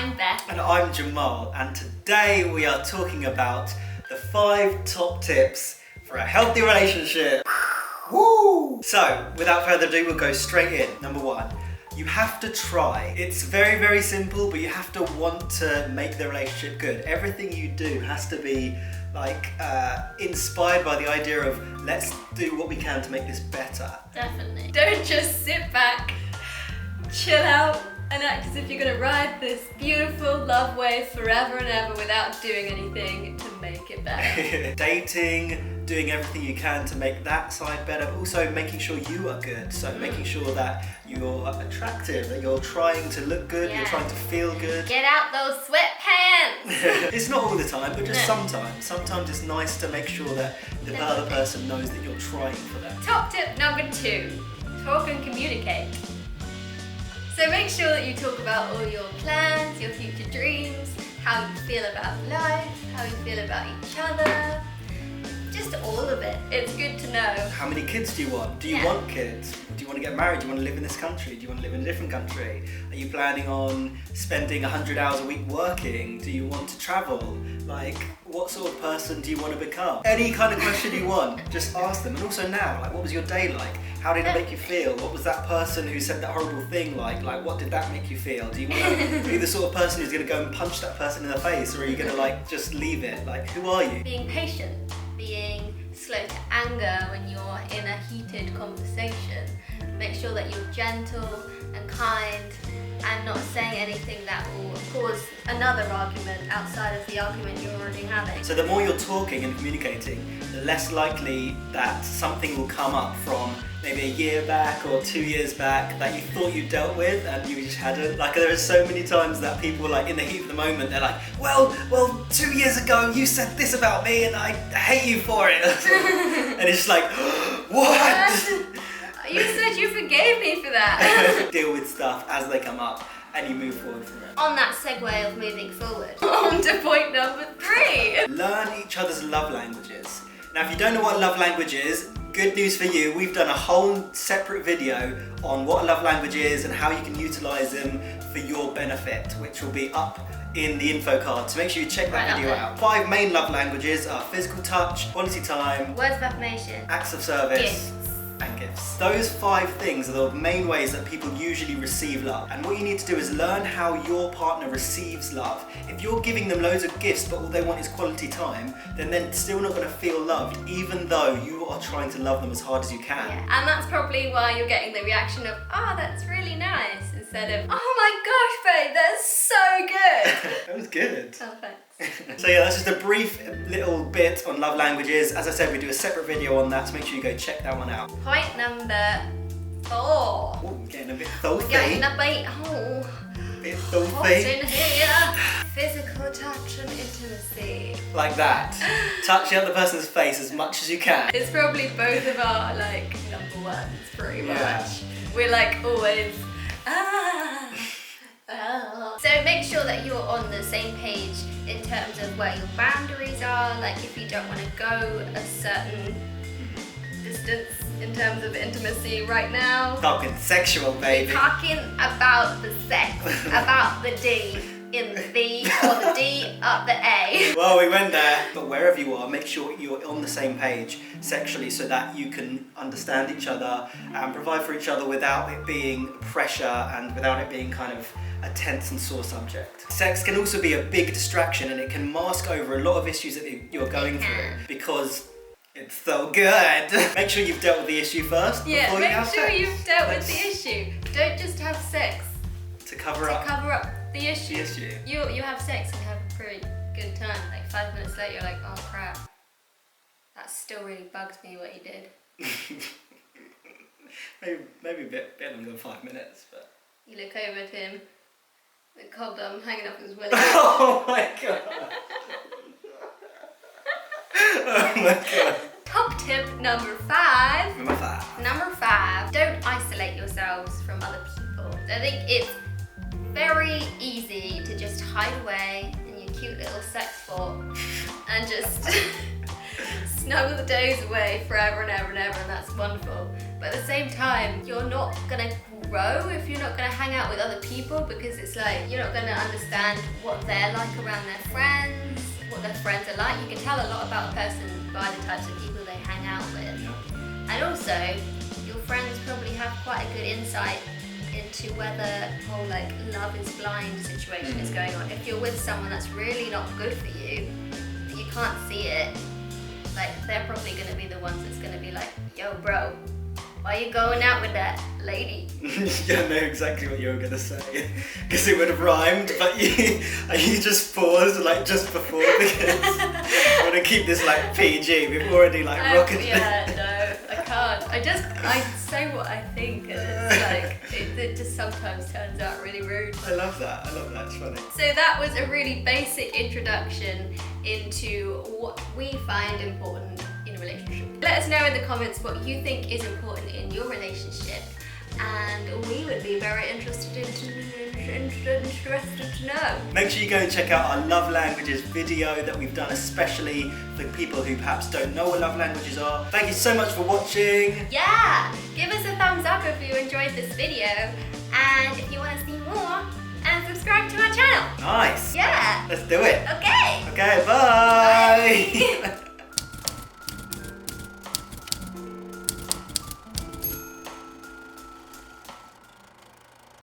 I'm Beth. And I'm Jamal, and today we are talking about the 5 top tips for a healthy relationship. Woo! So, without further ado, we'll go straight in. Number 1, you have to try. It's very, very simple, but you have to want to make the relationship good. Everything you do has to be inspired by the idea of let's do what we can to make this better. Definitely. Don't just sit back, chill out, and act as if you're gonna ride this beautiful love wave forever and ever without doing anything to make it better. Dating, doing everything you can to make that side better, but also making sure you are good. So making sure that you're attractive, that you're trying to look good, you're trying to feel good. Get out those sweatpants! It's not all the time, but just sometimes. Sometimes it's nice to make sure that the other person knows that you're trying for them. Top tip number 2, talk and communicate. So make sure that you talk about all your plans, your future dreams, how you feel about life, how you feel about each other, just all of it. It's good to know. How many kids do you want? Do you want kids? Do you want to get married? Do you want to live in this country? Do you want to live in a different country? Are you planning on spending 100 hours a week working? Do you want to travel? Like, what sort of person do you want to become? Any kind of question you want, just ask them. And also now, like, what was your day like? How did it make you feel? What was that person who said that horrible thing like? Like, what did that make you feel? Do you want to be the sort of person who's going to go and punch that person in the face? Or are you going to, like, just leave it? Like, who are you? Being patient, being slow to anger when you're in a heated conversation. Make sure that you're gentle and kind and not saying anything that will cause another argument outside of the argument you're already having. So the more you're talking and communicating, the less likely that something will come up from maybe a year back or 2 years back that you thought you dealt with and you just hadn't. Like, there are so many times that people, like, in the heat of the moment, they're like, well, 2 years ago you said this about me and I hate you for it. And it's just like, what? You said you forgave me for that. Deal with stuff as they come up and you move forward from it. On that segue of moving forward, on to point number 3. Learn each other's love languages. Now, if you don't know what a love language is, good news for you, we've done a whole separate video on what a love language is and how you can utilise them for your benefit, which will be up in the info card, so make sure you check that video out. 5 main love languages are physical touch, quality time, words of affirmation, acts of service, gifts. And gifts. Those 5 things are the main ways that people usually receive love. And what you need to do is learn how your partner receives love. If you're giving them loads of gifts but all they want is quality time, then they're still not going to feel loved, even though you are trying to love them as hard as you can. Yeah. And that's probably why you're getting the reaction of, oh, that's really nice, instead of, oh my gosh, babe, that's so good. That was good. Oh, thanks. So yeah, that's just a brief little bit on love languages. As I said, we do a separate video on that, so make sure you go check that one out. Point number 4. Oh, getting a bit filthy. Getting a bit, Bit hot filthy. in here. Physical touch and intimacy. Like that. Touch the other person's face as much as you can. It's probably both of our, like, number ones, pretty Yeah. much. We're, like, always, So make sure that you're on the same page in terms of where your boundaries are, like if you don't want to go a certain distance in terms of intimacy right now. Talking sexual, baby. We're talking about the sex, about the D in the V or the D up the A. Well, we went there, but wherever you are, make sure you're on the same page sexually so that you can understand each other and provide for each other without it being pressure and without it being kind of a tense and sore subject. Sex can also be a big distraction and it can mask over a lot of issues that you're going through because it's so good. Make sure you've dealt with the issue first before you have sex. Make sure you've dealt with the issue. Don't just have sex to cover up the issue. The issue. You have sex and have a pretty good time. Like 5 minutes later, you're like, oh crap, that still really bugs me what you did. maybe a bit longer than 5 minutes, but. You look over to him, the condom hanging off his willy. Oh my god. Oh my god. Top tip number 5. Number 5. Don't isolate yourselves from other people. I think it's very easy to just hide away in your cute little sex fort and just snuggle the days away forever and ever and ever, and that's wonderful. But at the same time, you're not gonna grow if you're not going to hang out with other people, because it's like you're not going to understand what they're like around their friends, what their friends are like. You can tell a lot about a person by the types of people they hang out with. And also, your friends probably have quite a good insight into whether the whole like love is blind situation is going on. If you're with someone that's really not good for you, that you can't see it, like they're probably going to be the ones that's going to be like, yo bro, why are you going out with that lady? Yeah, I know exactly what you were going to say, because it would have rhymed, but you just paused like just before, because I want to keep this like PG. We've already like rocketed. Yeah, no, I can't. I say what I think, and it's like it just sometimes turns out really rude. I love that. It's funny. So that was a really basic introduction into what we find important in a relationship. Let us know in the comments what you think is important in your relationship, and we would be very interested to know. Make sure you go and check out our love languages video that we've done especially for people who perhaps don't know what love languages are. Thank you so much for watching. Yeah, give us a thumbs up if you enjoyed this video, and if you want to see more, and subscribe to our channel. Nice. Yeah. Let's do it. Okay. Okay, bye. Bye.